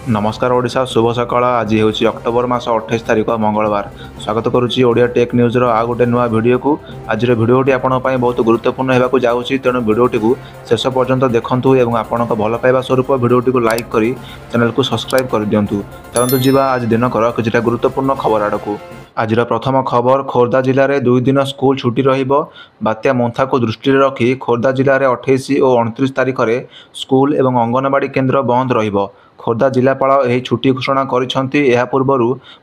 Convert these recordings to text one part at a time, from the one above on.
नमस्कार ओडिशा शुभ सकाळ। आज हूँ अक्टोबर मास 28 तारिख मंगलवार। स्वागत करुच्ची ओडिया टेक न्यूज आ गोटे नुआ भिडियो को। आज भिडियोटी आपन बहुत गुरुत्वपूर्ण होगा जाऊँगी, तेणु भिडियोटी को शेष पर्यंत देखूँ और आपण भल पाइबा स्वरूप भिडियोटी को लाइक कर चैनल को सब्सक्राइब कर दिंतु। चलतु जावा आज दिनकर किछिटा गुरुत्वपूर्ण खबर आड़क। आज प्रथम खबर, खोर्धा जिले में 2 दिन स्कूल छुट्टी रहिबो। बात्या मोन्था को दृष्टि रखी खोर्धा जिले में 28 और 29 तारिख में स्कूल और अंगनवाड़ी केन्द्र बंद रहिबो। खोर्धा जिलापाल यह छुट्टी घोषणा कर पूर्व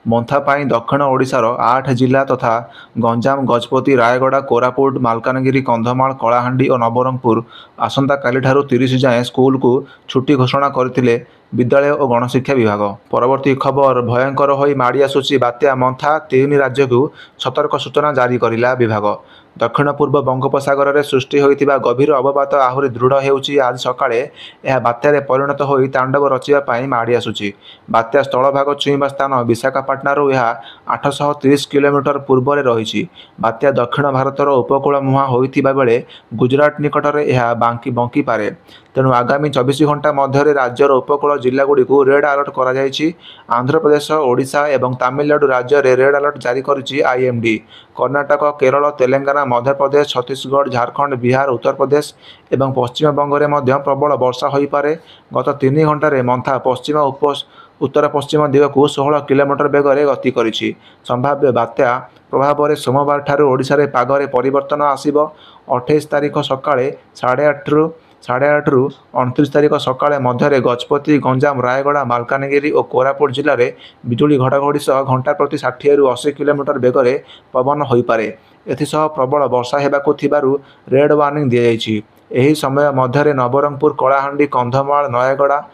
मोन्था दक्षिण ओडिशार 8 जिला तथा गंजाम, गजपति, रायगड़ा, कोरापुट, मालकानगिरी, कंधमाल, कलाहांडी और नवरंगपुर आसंता काली 30 जाए स्कूल को छुट्टी घोषणा करथिले विद्यालय और गणशिक्षा विभाग। परवर्ती खबर, भयंकर होई माड़ी आसुची बात्या मोन्था, 3 राज्य को सतर्क सूचना जारी करिला विभाग। दक्षिण पूर्व बंगोपसागर में सृष्टि होइतिबा गभीर अवपात आहरी दृढ़ हेउची। आज सकाळे यह बात्यारे परिणत होई तांडव रचिबा पाई माड़ी आसुची। बात्या स्थलभाग छुईबा स्थान विशाखापाटनारू यह 830 किलोमीटर पूर्व में रही। बात्या दक्षिण भारतर उपकूल मुहां होइतिबा बेले गुजरात निकट में यह बंकी पारे। तेणु आगामी 24 घंटा मध्य राज्यर उपकूल जिलागुड़ी को रेड अलर्ट करा जायछि। आंध्र प्रदेश, ओडिशा और तमिलनाडु राज्य में रेड अलर्ट जारी करिछि आईएमडी। कर्णाटक, केरल, तेलंगाना, मध्य प्रदेश, छत्तीसगढ़, झारखंड, बिहार, उत्तर प्रदेश और पश्चिम बंग में प्रबल वर्षा हो पारे। गत 3 घंटे मोन्था पश्चिम उत्तर पश्चिम दिग को 16 किलोमीटर बेगर गति करिछि। संभाव्य बात्या प्रभाव में सोमवार ठारू ओडिशा रे पागरे परिवर्तन आसिबो। 28 तारिख सकाळे 8:30 रु 29 तारिख सकाळे मध्य गजपति, गंजाम, रायगड़ा, मालकानगिरी और कोरापुट जिले में बिजुली घड़घड़ी सह घंटा प्रति 60 रु 80 किलोमीटर बेगर पवन हो पारे। एथिसह प्रबल वर्षा हेबाकु थिबारु रेड वार्निंग दिया जायछि। एही समय मध्य नवरंगपुर, कलाहांडी, कंधमाल, नयगड़ा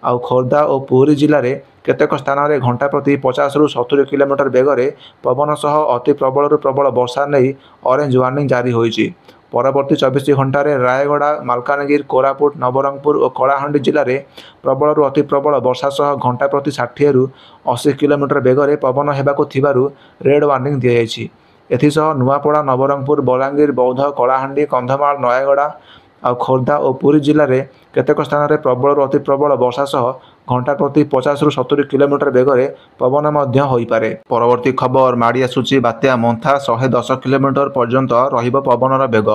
आउ खोर्धा और पुरी जिले में केतेक स्थान में घंटा प्रति 50 रु 70 किलोमीटर बेगर पवन सह अति प्रबल प्रबल वर्षा नहीं ऑरेंज वार्निंग जारी होइछि। परवर्ती 24 घंटे रायगड़ा, मालकानगिरी, कोरापुट, नवरंगपुर और कलाहांडी जिले में प्रबल अति प्रबल वर्षा सह घंटा प्रति 60 रु 80 किलोमीटर बेगर पवन हेबाकु थिबारु रेड वार्निंग दिया जायछि। एथिसह नुआपड़ा, नवरंगपुर, बलांगीर, बौद्ध, कलाहांडी, कंधमाल, नयगड़ा और खोर्धा और पुरी जिले में केतेक स्थान में प्रबल अति प्रबल वर्षा सह घंटा प्रति 50 रु 70 किलोमीटर बेगर पवन हो पारे। परवर्ती खबर, माड़ी आसुची बात्या मोन्था, 110 किलोमीटर पर्यंत रहिबो पवनर बेग।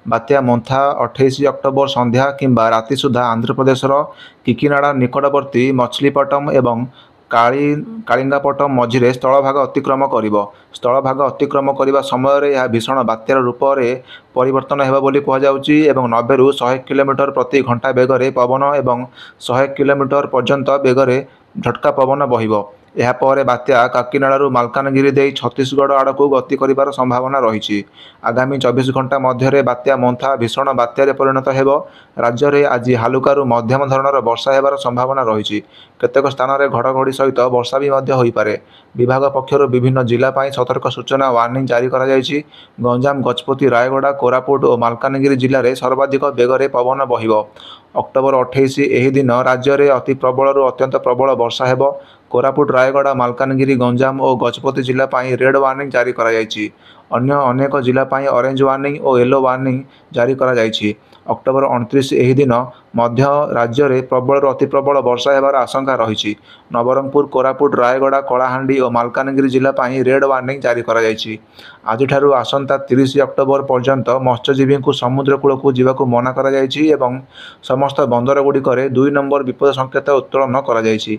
बात्या मोन्था 28 अक्टोबर संध्या किंबा राति सुधा आंध्र प्रदेशर किकिनाडा निकटवर्ती मछलीपट्टम एवं कालिंगापट्टम मझिरे स्थलभाग अतिक्रम करिबो। स्थलभाग अतिक्रम करने समय यह भीषण बात्यार रूप में परिवर्तन हेबो बोली कहुछि एवं 90 रु 100 किलोमीटर प्रति घंटा बेगर पवन एवं 100 किलोमीटर पर्यंत बेगर झटका पवन बहिबो। यापर बात्या काकिनाड़ू मालकानगिरी दे छत्तीसगढ़ आड़ को गति कर संभावना रही। आगामी 24 घंटा मध्य बात्या मोन्था भीषण बात्यार परिणत हेबो। राज्य में आज हालुकारु मध्यम धरणर वर्षा हेबार संभावना रही। केतेक स्थान में घड़घड़ी सहित वर्षा भी हो पारे। विभाग पक्षर विभिन्न जिला सतर्क सूचना वार्निंग जारी करा जायछि। गंजाम, गजपति, रायगड़ा, कोरापुट और मालकानगिरी जिले में सर्वाधिक बेगर पवन बहिबो। अक्टोबर 28 एही दिन राज्य में अति प्रबल अत्यंत प्रबल वर्षा हेबो। कोरापुट, रायगड़ा, मालकानगिरी, गंजाम और गजपति जिला रेड वार्निंग जारी करा जायछि। अन्य अनेक जिला ऑरेंज वार्निंग और येलो वार्निंग जारी करा जायछि। अक्टोबर 29 एही दिन मध्य राज्य में प्रबल अति प्रबल वर्षा हेबार आशंका रही। नवरंगपुर, कोरापुट, रायगड़ा, कलाहांडी और मालकानगिरी जिला रेड वार्निंग जारी करा जायछि। आज आसंता 30 अक्टोबर पर्यंत मत्स्यजीवी को समुद्र कूल को जीवाकु मना करा जायछि एवं समस्त बंदर गुड़िकर 2 नंबर विपद संकेत उत्तोलन करा जायछि।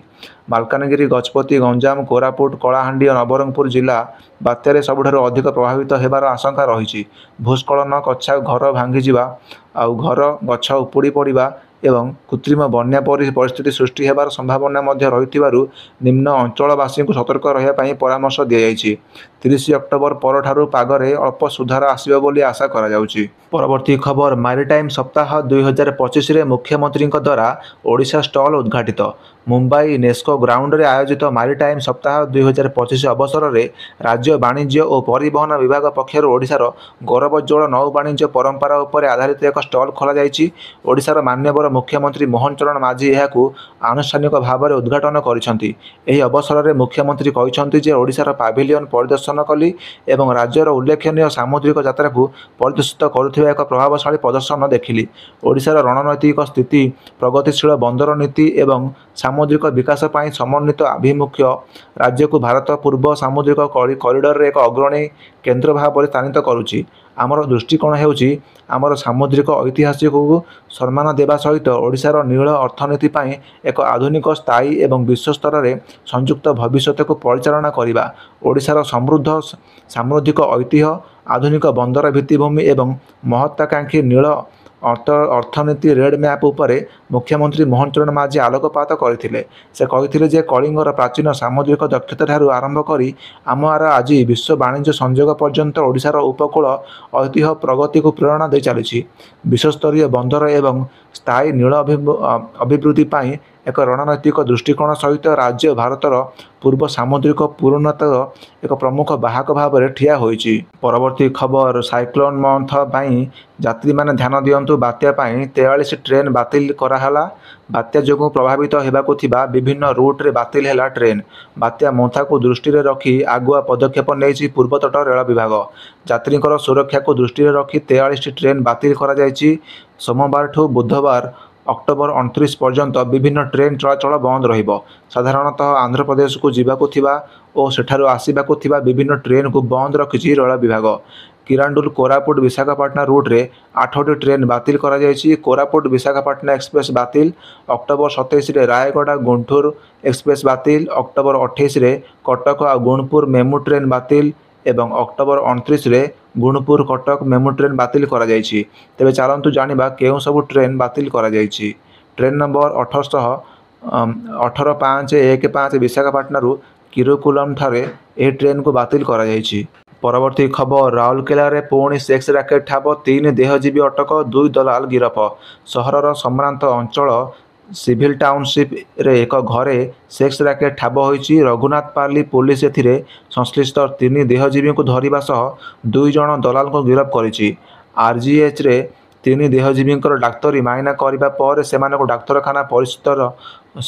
मालकानगिरी, गजपति, गंजाम, कोरापुट, कलाहांडी और नवरंगपुर जिला बात्यारे सबुठारु अधिक प्रभावित हेबार आशंका रही। भूस्खलन, कच्छा घर भांगीजिबा आउ घर गछ उपुड़ी पड़िबा एवं कृत्रिम बन्या परिस्थिति सृष्टि हेबार संभावना मध्य रहिथिबारु निम्न अंचलवासी को सतर्क रहिबा पई परामर्श दिया जायछि। 30 अक्टोबर परठारु पागरे अल्प सुधार आसिबो बोली आशा करा जाउछि। परवर्ती खबर, मैरीटाइम सप्ताह 2025 रे मुख्यमंत्री द्वारा ओडिशा स्टल उद्घाटित। मुंबई नेस्को ग्राउंड रे आयोजित मैरीटाइम सप्ताह 2025 अवसर में राज्य वाणिज्य और परिवहन विभाग पक्षर ओडिशार गौरवोज्ज्वल नौ वाणिज्य परंपरा उपर आधारित एक स्टल खोला जायछि। ओडिशार माननीय मुख्यमंत्री मोहन चरण माझी यहाकू आनुष्ठानिक भाव में उद्घाटन करिसेंति। एही अवसर में मुख्यमंत्री कहिसेंति जे ओडिशार पाभिलियन परिदर्शन कली एवं राज्यर उल्लेखनीय सामुद्रिक यात्रा को परिदर्शित करुथिबा एक प्रभावशाली प्रदर्शन देखिली। ओडिशार रणनैतिक स्थिति, प्रगतिशील बंदर नीति एवं ସାମୁଦ୍ରିକ ବିକାଶ ପାଇଁ ସମନ୍ୱିତ ଆଭିମୁଖ୍ୟ ରାଜ୍ୟକୁ ଭାରତ ପୂର୍ବ ସାମୁଦ୍ରିକ କରିଡରରେ ଏକ ଅଗ୍ରଣୀ କେନ୍ଦ୍ର ଭାବରେ ସ୍ଥାନିତ କରୁଛି। ଆମର ଦୃଷ୍ଟିକୋଣ ହେଉଛି ଆମର ସାମୁଦ୍ରିକ ଐତିହାସିକକୁ ସମ୍ମାନ ଦେବା ସହିତ ଓଡ଼ିଶାର ନୀଳ ଅର୍ଥନୀତି ପାଇଁ ଏକ ଆଧୁନିକ ସ୍ଥାୟୀ ଏବଂ ବିଶ୍ୱସ୍ତରରେ ସଂଯୁକ୍ତ ଭବିଷ୍ୟତକୁ ପରିଚାଳନା କରିବା। ଓଡ଼ିଶାର ସମୃଦ୍ଧ ସାମୁଦ୍ରିକ ଐତିହ୍ୟ, ଆଧୁନିକ ବନ୍ଦର ଭିତ୍ତିଭୂମି ଏବଂ ମହତ୍ୱାକାଂକ୍ଷୀ ନୀଳ ଅର୍ଥନୀତି ରେଡ୍ ମ୍ୟାପ୍ ଉପରେ ମୁଖ୍ୟମନ୍ତ୍ରୀ ମୋହନ ଚରଣ ମାଝୀ ଆଲୋକପାତ କରିଥିଲେ। ସେ କହିଥିଲେ ଯେ କଳିଙ୍ଗର ପ୍ରାଚୀନ ସାମୁଦ୍ରିକ ଦକ୍ଷତାଠାରୁ ଆରମ୍ଭ କରି ଆମର ଆଜି ବିଶ୍ୱ ବାଣିଜ୍ୟ ସଂଯୋଗ ପର୍ଯ୍ୟନ୍ତ ଓଡ଼ିଶାର ଉପକୂଳ ଐତିହ୍ୟ ପ୍ରଗତିକୁ ପ୍ରେରଣା ଦେଇ ଚାଲିଛି। ବିଶ୍ୱସ୍ତରୀୟ ବନ୍ଦର ଏବଂ ସ୍ଥାୟୀ ନୀଳ ଅଭିବୃଦ୍ଧି ପାଇଁ ଏକ ରଣନୈତିକ ଦୃଷ୍ଟିକୋଣ ସହିତ ରାଜ୍ୟ ଭାରତର ପୂର୍ବ ସାମୁଦ୍ରିକ ପୂର୍ଣ୍ଣତାର ଏକ ପ୍ରମୁଖ ବାହକ ଭାବରେ ଠିଆ ହୋଇଛି। ପରବର୍ତ୍ତୀ ଖବର, ସାଇକ୍ଲୋନ୍ ମନ୍ଥ ପାଇଁ ଯାତ୍ରୀମାନେ ଧ୍ୟାନ ଦିଅନ୍ତୁ। ବାତ୍ୟା ପାଇଁ 43 ଟ୍ରେନ୍ ବାତିଲ କରାହେଲା। ବାତ୍ୟା ଯୋଗୁଁ ପ୍ରଭାବିତ ହେବାକୁ ଥିବା ବିଭିନ୍ନ ରୁଟ୍ରେ ବାତିଲ ହେଲା ଟ୍ରେନ୍। ବାତ୍ୟା ମନ୍ଥାକୁ ଦୃଷ୍ଟିରେ ରଖି ଆଗୁଆ ପଦକ୍ଷେପ ନେଇଛି ପୂର୍ବତଟ ରେଳ ବିଭାଗ। ଯାତ୍ରୀଙ୍କର ସୁରକ୍ଷାକୁ ଦୃଷ୍ଟିରେ ରଖି 43ଟି ଟ୍ରେନ୍ ବାତିଲ କରାଯାଇଛି। ସୋମବାରଠୁ ବୁଧବାର ଅକ୍ଟୋବର 29 ପର୍ଯ୍ୟନ୍ତ ବିଭିନ୍ନ ଟ୍ରେନ୍ ଚଳାଚଳ ବନ୍ଦ ରହିବ। ସାଧାରଣତଃ ଆନ୍ଧ୍ରପ୍ରଦେଶକୁ ଯିବାକୁ ଥିବା ଓ ସେଠାରୁ ଆସିବାକୁ ଥିବା ବିଭିନ୍ନ ଟ୍ରେନ୍କୁ ବନ୍ଦ ରଖିଛି ରେଳ ବିଭାଗ। କିରାଣ୍ଡୁଲ କୋରାପୁଟ ବିଶାଖାପାଟଣା ରୁଟ୍ରେ 8ଟି ଟ୍ରେନ୍ ବାତିଲ କରାଯାଇଛି। କୋରାପୁଟ ବିଶାଖାପାଟଣା ଏକ୍ସପ୍ରେସ୍ ବାତିଲ। ଅକ୍ଟୋବର 27ରେ ରାୟଗଡ଼ା ଗୁଣ୍ଠୁର ଏକ୍ସପ୍ରେସ୍ ବାତିଲ। ଅକ୍ଟୋବର 28ରେ କଟକ ଆଉ ଗୁଣପୁର ମେମୁ ଟ୍ରେନ୍ ବାତିଲ ଏବଂ ଅକ୍ଟୋବର 29ରେ ଗୁଣପୁର କଟକ ମେମୁ ଟ୍ରେନ୍ ବାତିଲ କରାଯାଇଛି। ତେବେ ଚାଲନ୍ତୁ ଜାଣିବା କେଉଁ ସବୁ ଟ୍ରେନ୍ ବାତିଲ କରାଯାଇଛି। ଟ୍ରେନ୍ ନମ୍ବର 18/515 ବିଶାଖାପାଟଣାରୁ କିରକୁଲମଠାରେ ଏହି ଟ୍ରେନ୍କୁ ବାତିଲ କରାଯାଇଛି। ପରବର୍ତ୍ତୀ ଖବର, ରାଉରକେଲାରେ ପୁଣି ସେକ୍ସ ରାକେଟ୍ ଠାବ, 3 ଦେହଜୀବୀ ଅଟକ, 2 ଦଲାଲ ଗିରଫ। ସହରର ସମ୍ଭ୍ରାନ୍ତ ଅଞ୍ଚଳ ସିଭିଲ୍ ଟାଉନସିପ୍ରେ ଏକ ଘରେ ସେକ୍ସ ରାକେଟ୍ ଠାବ ହୋଇଛି। ରଘୁନାଥପାଲି ପୁଲିସ ଏଥିରେ ସଂଶ୍ଳିଷ୍ଟ 3 ଦେହଜୀବୀଙ୍କୁ ଧରିବା ସହ 2 ଜଣ ଦଲାଲଙ୍କୁ ଗିରଫ କରିଛି। ଆର୍ଜିଏଚ୍ରେ 3 ଦେହଜୀବୀଙ୍କର ଡାକ୍ତରୀ ମାଇନା କରିବା ପରେ ସେମାନଙ୍କୁ ଡାକ୍ତରଖାନା ପରିସ୍ଥିତିର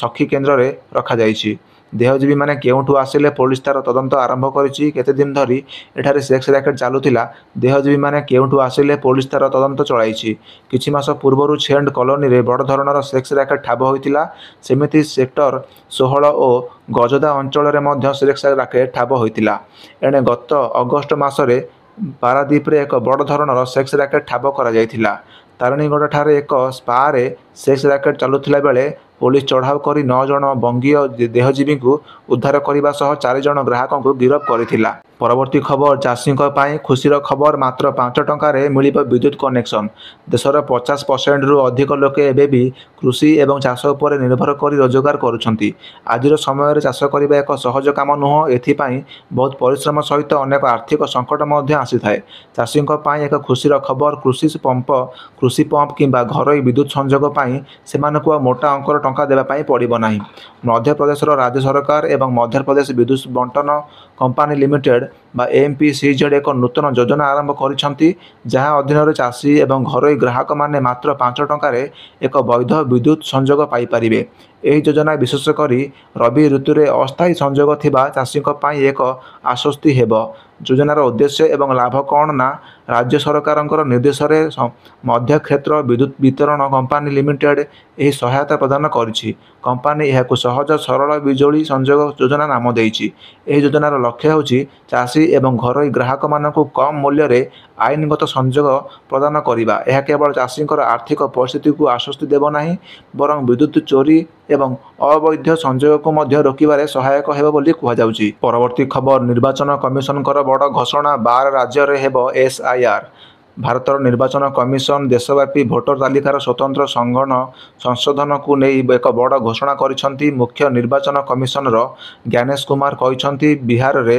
ସଖୀ କେନ୍ଦ୍ରରେ ରଖାଯାଇଛି। ଦେହଜୀବୀମାନେ କେଉଁଠୁ ଆସିଲେ, ପୋଲିସ ତାର ତଦନ୍ତ ଆରମ୍ଭ କରିଛି। କେତେଦିନ ଧରି ଏଠାରେ ସେକ୍ସ ରାକେଟ୍ ଚାଲୁଥିଲା, ଦେହଜୀବୀମାନେ କେଉଁଠୁ ଆସିଲେ, ପୋଲିସ ତାର ତଦନ୍ତ ଚଳାଇଛି। କିଛି ମାସ ପୂର୍ବରୁ ଛେଣ୍ଡ କଲୋନୀରେ ବଡ଼ ଧରଣର ସେକ୍ସ ରାକେଟ୍ ଠାବ ହୋଇଥିଲା। ସେମିତି ସେକ୍ଟର 16 ଓ ଗଜଦା ଅଞ୍ଚଳରେ ମଧ୍ୟ ସେକ୍ସ ରାକେଟ୍ ଠାବ ହୋଇଥିଲା। ଏଣେ ଗତ ଅଗଷ୍ଟ ମାସରେ ପାରାଦୀପରେ ଏକ ବଡ଼ ଧରଣର ସେକ୍ସ ରାକେଟ୍ ଠାବ କରାଯାଇଥିଲା। ତାରିଣୀଗଡ଼ଠାରେ ଏକ ସ୍ପାରେ ସେକ୍ସ ରାକେଟ୍ ଚାଲୁଥିଲା ବେଳେ ପୋଲିସ ଚଢ଼ାଉ କରି 9 ଜଣ ବଙ୍ଗୀୟ ଦେହଜୀବୀଙ୍କୁ ଉଦ୍ଧାର କରିବା ସହ 4 ଜଣ ଗ୍ରାହକଙ୍କୁ ଗିରଫ କରିଥିଲା। ପରବର୍ତ୍ତୀ ଖବର, ଚାଷୀଙ୍କ ପାଇଁ ଖୁସିର ଖବର, ମାତ୍ର 5 ଟଙ୍କାରେ ମିଳିବ ବିଦ୍ୟୁତ କନେକ୍ସନ। ଦେଶର 50%ରୁ ଅଧିକ ଲୋକେ ଏବେ ବି କୃଷି ଏବଂ ଚାଷ ଉପରେ ନିର୍ଭର କରି ରୋଜଗାର କରୁଛନ୍ତି। ଆଜିର ସମୟରେ ଚାଷ କରିବା ଏକ ସହଜ କାମ ନୁହେଁ। ଏଥିପାଇଁ ବହୁତ ପରିଶ୍ରମ ସହିତ ଅନେକ ଆର୍ଥିକ ସଙ୍କଟ ମଧ୍ୟ ଆସିଥାଏ। ଚାଷୀଙ୍କ ପାଇଁ ଏକ ଖୁସିର ଖବର, କୃଷି ପମ୍ପ କିମ୍ବା ଘରୋଇ ବିଦ୍ୟୁତ ସଂଯୋଗ ପାଇଁ ସେମାନଙ୍କୁ ଆଉ ମୋଟା ଅଙ୍କର ଟଙ୍କା ଦେବା ପାଇଁ ପଡ଼ିବ ନାହିଁ। ମଧ୍ୟପ୍ରଦେଶର ରାଜ୍ୟ ସରକାର ଏବଂ ମଧ୍ୟପ୍ରଦେଶ ବିଦ୍ୟୁତ ବଣ୍ଟନ କମ୍ପାନୀ ଲିମିଟେଡ୍ ବା MPCZ ଏକ ନୂତନ ଯୋଜନା ଆରମ୍ଭ କରିଛନ୍ତି, ଯାହା ଅଧୀନରେ ଚାଷୀ ଏବଂ ଘରୋଇ ଗ୍ରାହକମାନେ ମାତ୍ର 5 ଟଙ୍କାରେ ଏକ ବୈଧ ବିଦ୍ୟୁତ ସଂଯୋଗ ପାଇପାରିବେ। ଏହି ଯୋଜନା ବିଶେଷ କରି ରବି ଋତୁରେ ଅସ୍ଥାୟୀ ସଂଯୋଗ ଥିବା ଚାଷୀଙ୍କ ପାଇଁ ଏକ ଆଶ୍ୱସ୍ତି ହେବ। ଯୋଜନାର ଉଦ୍ଦେଶ୍ୟ ଏବଂ ଲାଭ କ'ଣ ନା, ରାଜ୍ୟ ସରକାରଙ୍କର ନିର୍ଦ୍ଦେଶରେ ମଧ୍ୟକ୍ଷେତ୍ର ବିଦ୍ୟୁତ ବିତରଣ କମ୍ପାନୀ ଲିମିଟେଡ୍ ଏହି ସହାୟତା ପ୍ରଦାନ କରିଛି। କମ୍ପାନୀ ଏହାକୁ ସହଜ ସରଳ ବିଜୁଳି ସଂଯୋଗ ଯୋଜନା ନାମ ଦେଇଛି। ଏହି ଯୋଜନାର ଲକ୍ଷ୍ୟ ହେଉଛି ଚାଷୀ ଏବଂ ଘରୋଇ ଗ୍ରାହକମାନଙ୍କୁ କମ୍ ମୂଲ୍ୟରେ ଆଇନଗତ ସଂଯୋଗ ପ୍ରଦାନ କରିବା। ଏହା କେବଳ ଚାଷୀଙ୍କର ଆର୍ଥିକ ପରିସ୍ଥିତିକୁ ଆଶ୍ୱସ୍ତି ଦେବ ନାହିଁ, ବରଂ ବିଦ୍ୟୁତ ଚୋରି ଏବଂ ଅବୈଧ ସଂଯୋଗକୁ ମଧ୍ୟ ରୋକିବାରେ ସହାୟକ ହେବ ବୋଲି କୁହାଯାଉଛି। ପରବର୍ତ୍ତୀ ଖବର, ନିର୍ବାଚନ କମିଶନଙ୍କର ବଡ଼ ଘୋଷଣା, 12 ରାଜ୍ୟରେ ହେବ SIR। ଭାରତର ନିର୍ବାଚନ କମିଶନ ଦେଶବ୍ୟାପୀ ଭୋଟର ତାଲିକାର ସ୍ୱତନ୍ତ୍ର ସଂଶୋଧନକୁ ନେଇ ଏକ ବଡ଼ ଘୋଷଣା କରିଛନ୍ତି। ମୁଖ୍ୟ ନିର୍ବାଚନ କମିଶନର ଜ୍ଞାନେଶ କୁମାର କହିଛନ୍ତି, ବିହାରରେ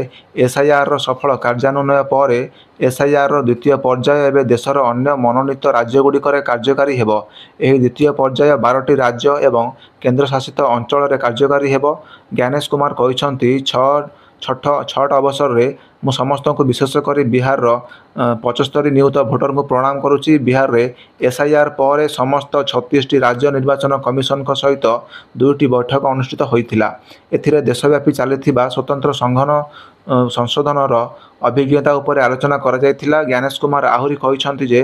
SIRର ସଫଳ କାର୍ଯ୍ୟାନ୍ୱୟନ ପରେ SIRର ଦ୍ୱିତୀୟ ପର୍ଯ୍ୟାୟ ଏବେ ଦେଶର ଅନ୍ୟ ମନୋନୀତ ରାଜ୍ୟଗୁଡ଼ିକରେ କାର୍ଯ୍ୟକାରୀ ହେବ। ଏହି ଦ୍ୱିତୀୟ ପର୍ଯ୍ୟାୟ 12ଟି ରାଜ୍ୟ ଏବଂ କେନ୍ଦ୍ରଶାସିତ ଅଞ୍ଚଳରେ କାର୍ଯ୍ୟକାରୀ ହେବ। ଜ୍ଞାନେଶ କୁମାର କହିଛନ୍ତି, ଛଟ ଅବସରରେ ମୁଁ ସମସ୍ତଙ୍କୁ, ବିଶେଷ କରି ବିହାରର 75 ନିୟୁତ ଭୋଟରଙ୍କୁ ପ୍ରଣାମ କରୁଛି। ବିହାରରେ SIR ପରେ ସମସ୍ତ 36ଟି ରାଜ୍ୟ ନିର୍ବାଚନ କମିଶନଙ୍କ ସହିତ 2ଟି ବୈଠକ ଅନୁଷ୍ଠିତ ହୋଇଥିଲା। ଏଥିରେ ଦେଶବ୍ୟାପୀ ଚାଲିଥିବା ସ୍ୱତନ୍ତ୍ର ସଂଶୋଧନର ଅଭିଜ୍ଞତା ଉପରେ ଆଲୋଚନା କରାଯାଇଥିଲା। ଜ୍ଞାନେଶ କୁମାର ଆହୁରି କହିଛନ୍ତି ଯେ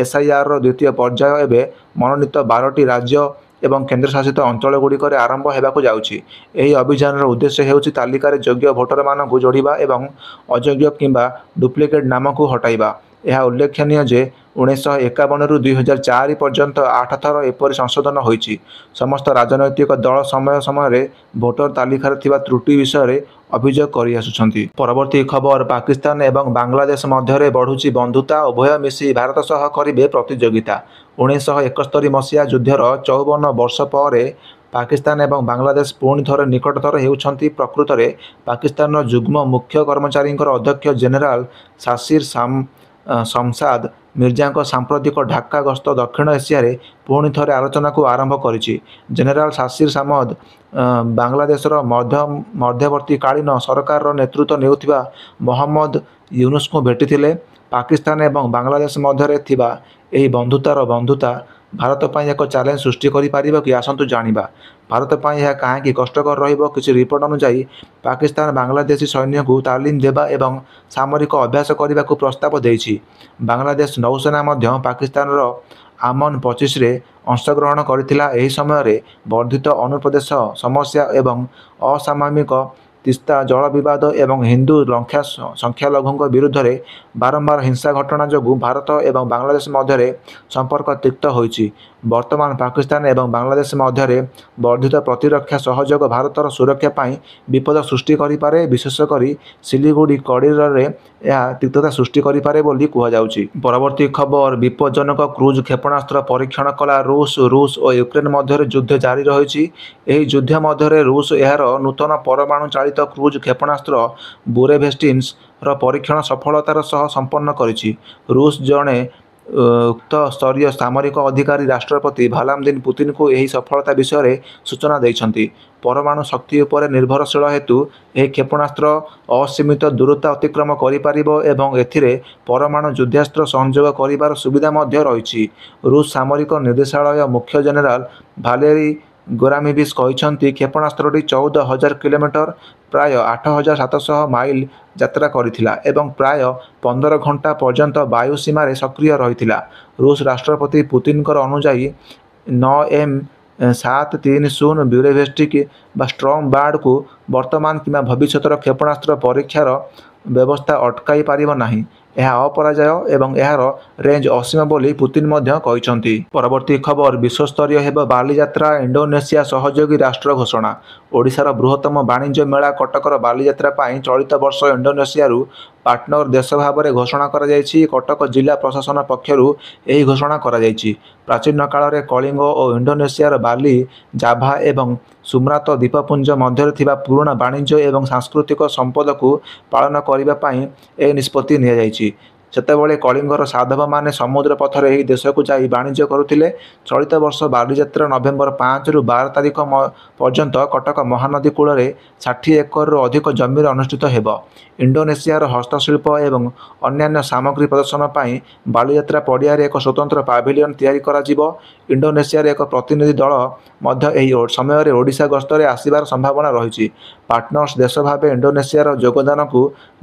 SIRର ଦ୍ୱିତୀୟ ପର୍ଯ୍ୟାୟ ଏବେ ମନୋନୀତ 12ଟି ରାଜ୍ୟ ଏବଂ କେନ୍ଦ୍ରଶାସିତ ଅଞ୍ଚଳଗୁଡ଼ିକରେ ଆରମ୍ଭ ହେବାକୁ ଯାଉଛି। ଏହି ଅଭିଯାନର ଉଦ୍ଦେଶ୍ୟ ହେଉଛି ତାଲିକାରେ ଯୋଗ୍ୟ ଭୋଟରମାନଙ୍କୁ ଯୋଡ଼ିବା ଏବଂ ଅଯୋଗ୍ୟ କିମ୍ବା ଡୁପ୍ଲିକେଟ୍ ନାମକୁ ହଟାଇବା। ଏହା ଉଲ୍ଲେଖନୀୟ ଯେ 1951ରୁ 2004 ପର୍ଯ୍ୟନ୍ତ 8 ଥର ଏପରି ସଂଶୋଧନ ହୋଇଛି। ସମସ୍ତ ରାଜନୈତିକ ଦଳ ସମୟ ସମୟରେ ଭୋଟର ତାଲିକାରେ ଥିବା ତ୍ରୁଟି ବିଷୟରେ ଅଭିଯୋଗ କରିଆସୁଛନ୍ତି। ପରବର୍ତ୍ତୀ ଖବର, ପାକିସ୍ତାନ ଏବଂ ବାଂଲାଦେଶ ମଧ୍ୟରେ ବଢ଼ୁଛି ବନ୍ଧୁତା, ଉଭୟ ମିଶି ଭାରତ ସହ କରିବେ ପ୍ରତିଯୋଗିତା। 1971 ମସିହା ଯୁଦ୍ଧର 54 ବର୍ଷ ପରେ ପାକିସ୍ତାନ ଏବଂ ବାଂଲାଦେଶ ପୁଣି ଥରେ ନିକଟତର ହେଉଛନ୍ତି। ପ୍ରକୃତରେ ପାକିସ୍ତାନର ଯୁଗ୍ମ ମୁଖ୍ୟ କର୍ମଚାରୀଙ୍କର ଅଧ୍ୟକ୍ଷ ଜେନେରାଲ ଶାସିର୍ ଶମଶାଦ ମିର୍ଜାଙ୍କ ସାମ୍ପ୍ରତିକ ଢାକା ଗସ୍ତ ଦକ୍ଷିଣ ଏସିଆରେ ପୁଣି ଥରେ ଆଲୋଚନାକୁ ଆରମ୍ଭ କରିଛି। ଜେନେରାଲ ଶାସିର୍ ସାମଦ ବାଂଲାଦେଶର ମଧ୍ୟବର୍ତ୍ତୀକାଳୀନ ସରକାରର ନେତୃତ୍ୱ ନେଉଥିବା ମହମ୍ମଦ ୟୁନୁସଙ୍କୁ ଭେଟିଥିଲେ। ପାକିସ୍ତାନ ଏବଂ ବାଂଲାଦେଶ ମଧ୍ୟରେ ଥିବା ଏହି ବନ୍ଧୁତା ଭାରତ ପାଇଁ ଏକ ଚ୍ୟାଲେଞ୍ଜ ସୃଷ୍ଟି କରିପାରିବ କି? ଆସନ୍ତୁ ଜାଣିବା। ଭାରତ ପାଇଁ ଏହା କାହିଁକି କଷ୍ଟକର ରହିବ? କିଛି ରିପୋର୍ଟ ଅନୁଯାୟୀ ପାକିସ୍ତାନ ବାଂଲାଦେଶୀ ସୈନ୍ୟଙ୍କୁ ତାଲିମ ଦେବା ଏବଂ ସାମରିକ ଅଭ୍ୟାସ କରିବାକୁ ପ୍ରସ୍ତାବ ଦେଇଛି। ବାଂଲାଦେଶ ନୌସେନା ମଧ୍ୟ ପାକିସ୍ତାନର ଆମନ 25ରେ ଅଂଶଗ୍ରହଣ କରିଥିଲା। ଏହି ସମୟରେ ବର୍ଦ୍ଧିତ ଅନୁପ୍ରବେଶ ସମସ୍ୟା ଏବଂ ଅସାମୟିକ ତିସ୍ତା ଜଳ ବିବାଦ ଏବଂ ହିନ୍ଦୁ ସଂଖ୍ୟାଲଘୁଙ୍କ ବିରୁଦ୍ଧରେ ବାରମ୍ବାର ହିଂସା ଘଟଣା ଯୋଗୁଁ ଭାରତ ଏବଂ ବାଂଲାଦେଶ ମଧ୍ୟରେ ସମ୍ପର୍କ ତିକ୍ତ ହୋଇଛି। ବର୍ତ୍ତମାନ ପାକିସ୍ତାନ ଏବଂ ବାଂଲାଦେଶ ମଧ୍ୟରେ ବର୍ଦ୍ଧିତ ପ୍ରତିରକ୍ଷା ସହଯୋଗ ଭାରତର ସୁରକ୍ଷା ପାଇଁ ବିପଦ ସୃଷ୍ଟି କରିପାରେ। ବିଶେଷ କରି ସିଲିଗୁଡ଼ି କରିଡରରେ ଏହା ତିକ୍ତତା ସୃଷ୍ଟି କରିପାରେ ବୋଲି କୁହାଯାଉଛି। ପରବର୍ତ୍ତୀ ଖବର, ବିପଜ୍ଜନକ କ୍ରୁଜ୍ କ୍ଷେପଣାସ୍ତ୍ର ପରୀକ୍ଷଣ କଲା ରୁଷ ଓ ୟୁକ୍ରେନ ମଧ୍ୟରେ ଯୁଦ୍ଧ ଜାରି ରହିଛି। ଏହି ଯୁଦ୍ଧ ମଧ୍ୟରେ ରୁଷ ଏହାର ନୂତନ ପରମାଣୁ ଚାଳିତ କ୍ରୁଜ୍ କ୍ଷେପଣାସ୍ତ୍ର ବୁରେଭେଷ୍ଟିନ୍ସର ପରୀକ୍ଷଣ ସଫଳତାର ସହ ସମ୍ପନ୍ନ କରିଛି। ରୁଷ ଜଣେ ଉଚ୍ଚସ୍ତରୀୟ ସାମରିକ ଅଧିକାରୀ ରାଷ୍ଟ୍ରପତି ଭ୍ଲାଦିମିର୍ ପୁତିନଙ୍କୁ ଏହି ସଫଳତା ବିଷୟରେ ସୂଚନା ଦେଇଛନ୍ତି। ପରମାଣୁ ଶକ୍ତି ଉପରେ ନିର୍ଭରଶୀଳ ହେତୁ ଏହି କ୍ଷେପଣାସ୍ତ୍ର ଅସୀମିତ ଦୂରତା ଅତିକ୍ରମ କରିପାରିବ ଏବଂ ଏଥିରେ ପରମାଣୁ ଯୁଦ୍ଧାସ୍ତ୍ର ସଂଯୋଗ କରିବାର ସୁବିଧା ମଧ୍ୟ ରହିଛି। ରୁଷ ସାମରିକ ନିର୍ଦ୍ଦେଶାଳୟ ମୁଖ୍ୟ ଜେନେରାଲ ଭାଲେରୀ ଗୋରାମିଭିଚ୍ କହିଛନ୍ତି, କ୍ଷେପଣାସ୍ତ୍ରଟି 14,000 କିଲୋମିଟର ପ୍ରାୟ 8,700 ମାଇଲ ଯାତ୍ରା କରିଥିଲା ଏବଂ ପ୍ରାୟ 15 ଘଣ୍ଟା ପର୍ଯ୍ୟନ୍ତ ବାୟୁ ସୀମାରେ ସକ୍ରିୟ ରହିଥିଲା। ରୁଷ ରାଷ୍ଟ୍ରପତି ପୁତିନଙ୍କର ଅନୁଯାୟୀ 9M730 ବ୍ୟୁରେଭେଷ୍ଟିକ୍ ବା ଷ୍ଟ୍ରମ୍ ବାର୍ଡକୁ ବର୍ତ୍ତମାନ କିମ୍ବା ଭବିଷ୍ୟତର କ୍ଷେପଣାସ୍ତ୍ର ପରୀକ୍ଷାର ବ୍ୟବସ୍ଥା ଅଟକାଇ ପାରିବ ନାହିଁ। ଏହା ଅପରାଜୟ ଏବଂ ଏହାର ରେଞ୍ଜ ଅସୀମ ବୋଲି ପୁତିନ ମଧ୍ୟ କହିଛନ୍ତି। ପରବର୍ତ୍ତୀ ଖବର, ବିଶ୍ୱସ୍ତରୀୟ ହେବ ବାଲିଯାତ୍ରା, ଇଣ୍ଡୋନେସିଆ ସହଯୋଗୀ ରାଷ୍ଟ୍ର ଘୋଷଣା। ଓଡ଼ିଶାର ବୃହତ୍ତମ ବାଣିଜ୍ୟ ମେଳା କଟକର ବାଲିଯାତ୍ରା ପାଇଁ ଚଳିତ ବର୍ଷ ଇଣ୍ଡୋନେସିଆରୁ ପାର୍ଟନର ଦେଶ ଭାବରେ ଘୋଷଣା କରାଯାଇଛି। କଟକ ଜିଲ୍ଲା ପ୍ରଶାସନ ପକ୍ଷରୁ ଏହି ଘୋଷଣା କରାଯାଇଛି। ପ୍ରାଚୀନ କାଳରେ କଳିଙ୍ଗ ଓ ଇଣ୍ଡୋନେସିଆର ବାଲି, ଜାଭା ଏବଂ ସୁମାତ୍ରା ଦ୍ୱୀପପୁଞ୍ଜ ମଧ୍ୟରେ ଥିବା ପୁରୁଣା ବାଣିଜ୍ୟ ଏବଂ ସାଂସ୍କୃତିକ ସମ୍ପଦକୁ ପାଳନ କରିବା ପାଇଁ ଏହି ନିଷ୍ପତ୍ତି ନିଆଯାଇଛି। ସେତେବେଳେ କଳିଙ୍ଗର ସାଧବମାନେ ସମୁଦ୍ର ପଥରେ ଏହି ଦେଶକୁ ଯାଇ ବାଣିଜ୍ୟ କରୁଥିଲେ। ଚଳିତ ବର୍ଷ ବାଲିଯାତ୍ରା ନଭେମ୍ବର 5ରୁ 12 ତାରିଖ ପର୍ଯ୍ୟନ୍ତ କଟକ ମହାନଦୀ କୂଳରେ 60 ଏକରରୁ ଅଧିକ ଜମିରେ ଅନୁଷ୍ଠିତ ହେବ। ଇଣ୍ଡୋନେସିଆର ହସ୍ତଶିଳ୍ପ ଏବଂ ଅନ୍ୟାନ୍ୟ ସାମଗ୍ରୀ ପ୍ରଦର୍ଶନ ପାଇଁ ବାଲିଯାତ୍ରା ପଡ଼ିଆରେ ଏକ ସ୍ୱତନ୍ତ୍ର ପାଭିଲିୟନ ତିଆରି କରାଯିବ। ଇଣ୍ଡୋନେସିଆର ଏକ ପ୍ରତିନିଧି ଦଳ ମଧ୍ୟ ଏହି ସମୟରେ ଓଡ଼ିଶା ଗସ୍ତରେ ଆସିବାର ସମ୍ଭାବନା ରହିଛି। ପାର୍ଟନର୍ସ ଦେଶ ଭାବେ ଇଣ୍ଡୋନେସିଆର ଯୋଗଦାନ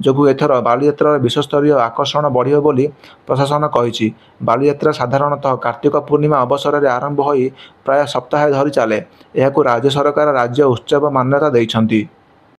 ଯୋଗୁଁ ଏଥର ବାଲିଯାତ୍ରାର ବିଶ୍ୱସ୍ତରୀୟ ଆକର୍ଷଣ ବଢ଼ିବ ବୋଲି ପ୍ରଶାସନ କହିଛି। ବାଲିଯାତ୍ରା ସାଧାରଣତଃ କାର୍ତ୍ତିକ ପୂର୍ଣ୍ଣିମା ଅବସରରେ ଆରମ୍ଭ ହୋଇ ପ୍ରାୟ ସପ୍ତାହେ ଧରି ଚାଲେ। ଏହାକୁ ରାଜ୍ୟ ସରକାର ରାଜ୍ୟ ଉତ୍ସବ ମାନ୍ୟତା ଦେଇଛନ୍ତି।